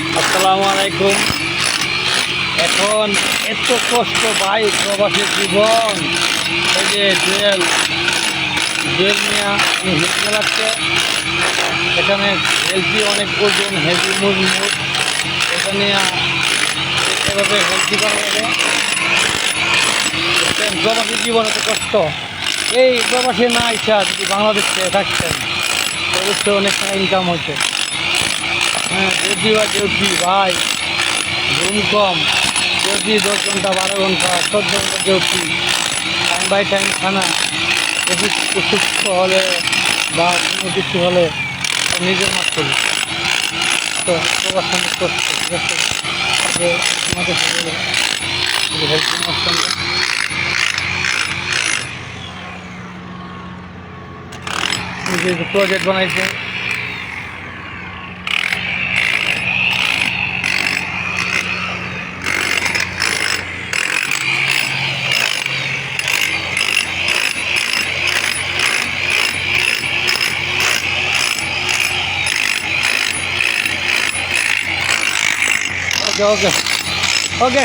আসসালামু আলাইকুম। এখন এত কষ্ট ভাই, প্রবাসী জীবন। এই যে জুয়েল জুয়েল মিয়া হেলথ চালাচ্ছে। এখানে হেলথি অনেক ওজন, হেভি মুভ এখানে এভাবে হেলথি করা যাবে। প্রবাসী জীবন এত কষ্ট। এই প্রবাসী না ইচ্ছা যদি বাংলাদেশে থাকতেন অবশ্যই অনেক টাকা ইনকাম হচ্ছে। হ্যাঁ, ডিউটি ভাই, ঘুম কম, ডিউটি 10 ঘন্টা 12 ঘন্টা 14 ঘন্টা ডিউটি, টাইম বাই টাইম খানা, অসুস্থ হলে বা কোনো কিছু হলে নিজের মাঠ করি। তো সবার সঙ্গে কষ্ট, ঠিক আছে, যে আমাদের হেল্প সঙ্গে নিজে প্রজেক্ট বানাইছে। ওকে ওকে ওকে।